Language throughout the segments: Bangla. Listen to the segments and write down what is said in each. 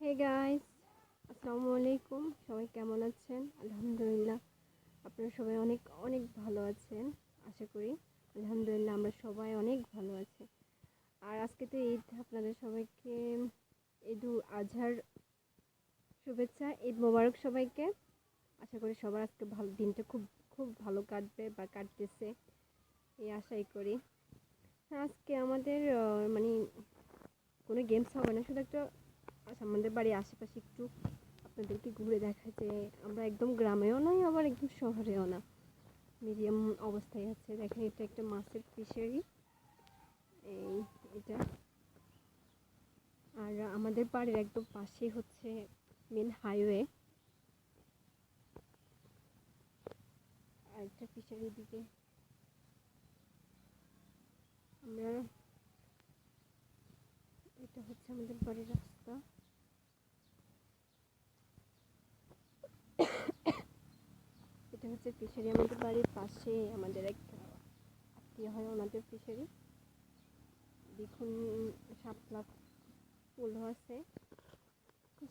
হে গাইস, আসসালামু আলাইকুম। সবাই কেমন আছেন? আলহামদুলিল্লাহ, আপনারা সবাই অনেক অনেক ভালো আছেন আশা করি। আলহামদুলিল্লাহ, আমরা সবাই অনেক ভালো আছি। আর আজকে তো ঈদ, আপনাদের সবাইকে ঈদুল আজহার শুভেচ্ছা। ঈদ মোবারক সবাইকে। আশা করি সবার আজকে ভালো দিনটা খুব খুব ভালো কাটবে বা কাটতেছে, এই আশাই করি। আজকে আমাদের মানে কোনো গেমস হবে না, শুধু একটা আমাদের বাড়ির আশেপাশে একটু আপনাদেরকে ঘুরে দেখা যে আমরা একদম গ্রামেও নয় আবার একদম শহরেও না, মিডিয়াম অবস্থায় আছে। দেখেন, এটা একটা মাছের ফিশারি, এই এটা। আর আমাদের বাড়ির একদম পাশেই হচ্ছে মেন হাইওয়ে। আর একটা ফিশারির দিকে আমরা, এটা হচ্ছে আমাদের বাড়ির রাস্তা। এটা হচ্ছে ফিশারি, আমাদের বাড়ির পাশে আমাদের এক আত্মীয় হয়, ওনাদের ফিশারি। দেখুন, শাপলা ফুল আছে।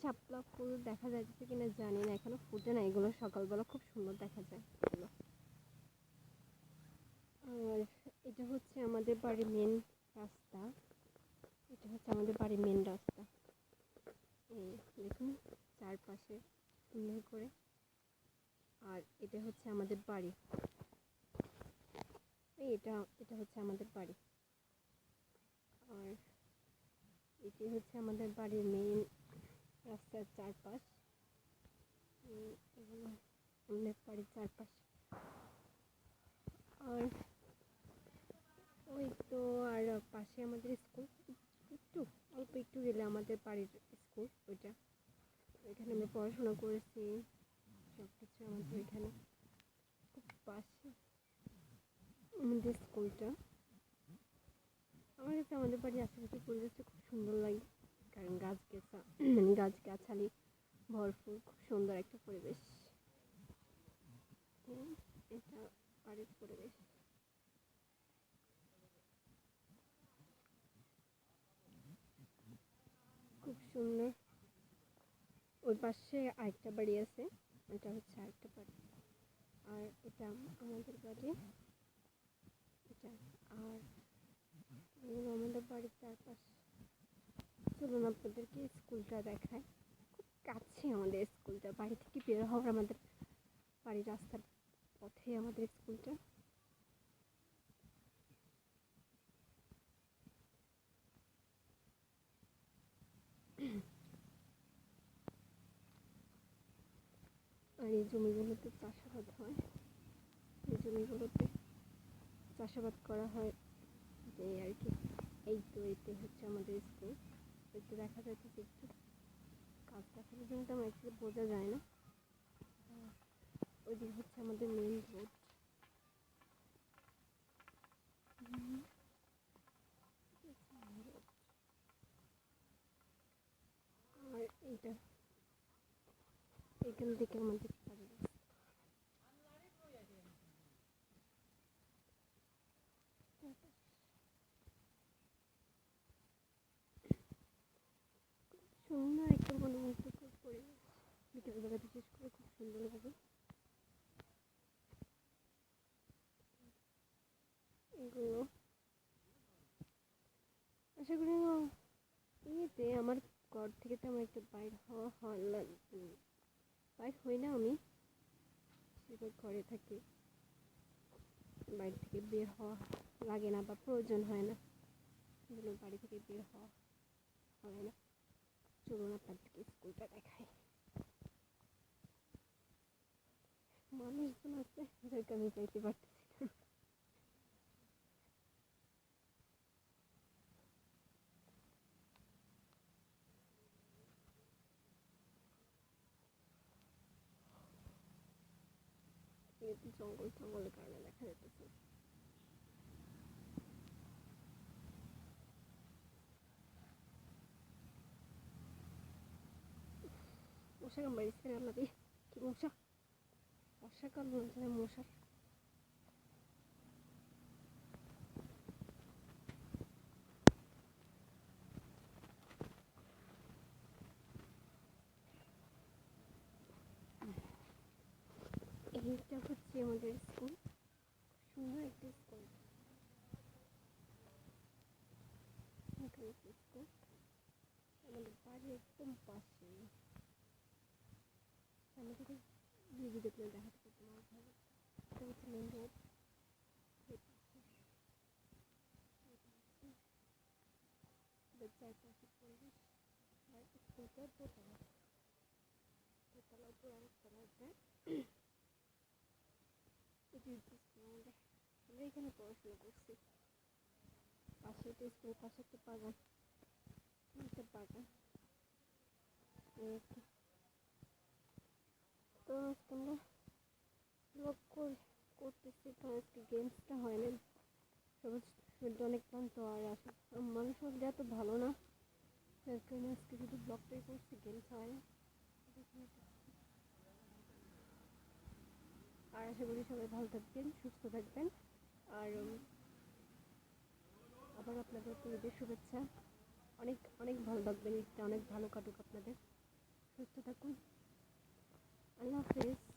শাপলা ফুল দেখা যাচ্ছে কিনা জানি না, এখনো ফুটে না। এগুলো সকালবেলা খুব সুন্দর দেখা যায় এগুলো। আর এটা হচ্ছে আমাদের বাড়ির মেন রাস্তা। এটা হচ্ছে আমাদের বাড়ির মেন রাস্তা। এই দেখুন, চারপাশে সুন্দর করে। আর এটা হচ্ছে আমাদের বাড়ি। এটা এটা হচ্ছে আমাদের বাড়ি। আর এটি হচ্ছে আমাদের বাড়ির মেন রাস্তার চারপাশ। এগুলো আমাদের বাড়ির চারপাশ। আর ওই তো, আর পাশে আমাদের স্কুল, একটু অল্প একটু গেলে আমাদের বাড়ির স্কুল ওইটা। ওইখানে আমরা পড়াশোনা করেছি, সব কিছু আমাদের এখানে খুব পাশে আমাদের স্কুলটা। আমার কাছে আমাদের বাড়ির আশেপাশের পরিবেশটা খুব সুন্দর লাগে, কারণ গাছগাছালি ভরপুর, খুব সুন্দর একটা পরিবেশ। এটা বাড়ির পরিবেশ খুব সুন্দর। ওই পাশে আরেকটা বাড়ি আছে, এটা হচ্ছে আরেকটা বাড়ি। আর এটা আমাদের বাড়ি, এটা। আর আমাদের বাড়ির চারপাশ। চলুন আপনাদেরকে স্কুলটা দেখায়। খুব কাছে আমাদের স্কুলটা, বাড়ি থেকে বের হওয়ার আমাদের বাড়ির রাস্তার পথে আমাদের স্কুলটা। আর এই জমিগুলোতে চাষাবাদ হয়, এই জমিগুলোতে চাষাবাদ করা হয়, এই আর কি। এই তো, এতে হচ্ছে আমাদের স্কুল। একটু দেখা যাচ্ছে যে একটু কাজ দেখানোর জন্য তেমন একটু বোঝা যায় না। ওইদিকে হচ্ছে আমাদের মেন রোড। আর এইটা, এখান থেকে আমাদের বাড়ির রাস্তা। সুন্দর একটা মনোমুগ্ধকর পরিবেশ, বিকেলবেলা বিশেষ করে খুব সুন্দর লাগে। এগুলো আশা করি ইয়েতে আমার ঘর থেকে তেমন একটা বাইর হওয়া হয়, বাইর হই না আমি, সেটা ঘরে থাকি। বাড়ি থেকে বের হওয়া লাগে না বা প্রয়োজন হয় না, সেজন্য বাড়ি থেকে বের হওয়া হয় না। চলুন আপনাদেরকে স্কুলটা দেখাই। মানুষজন আছে, যাদেরকে আমি যাইতে পারতেছি না। জঙ্গল জঙ্গলের কারণে দেখা যেতেছে। মশা কামড়াইছে রে আল্লাহ রে, কি মশা! বর্ষাকাল বলতে মশার পাশে আমাদের স্কুল, সুন্দর একটা স্কুল। স্কুল আমাদের বাড়ির একদম পাশে। সামনে থেকে ভিডিও দেখলে দেখাতে পারতাম আমার ভালো। এটা হচ্ছে মেন রোড। চারপাশে পরিবেশ আর স্কুলটা দোতলা, দোতলা উপর আরেকতলা আছে। এটি হচ্ছে স্কুল আমাদের। আমরা এখানে পড়াশোনা করছি। পাশে একটা স্কুলের পাশে একটা বাগান, একটা বাগান। তো আজকে আমরা ব্লগ করতেছি। তো আজকে গেমসটা হয় না, সবার শরীরটা অনেক ক্লান্ত আর আসে মানুষ শরীরটা এত ভালো না, যার কারণে আজকে শুধু ব্লগটাই করছি, গেমস হয় না। আর আশা করি সবাই ভালো থাকবেন, সুস্থ থাকবেন। আর আবার আপনাদের ঈদের শুভেচ্ছা। অনেক অনেক ভালো থাকবেন, ঈদটা অনেক ভালো কাটুক আপনাদের। সুস্থ থাকুন। আল্লাহ হাফেজ।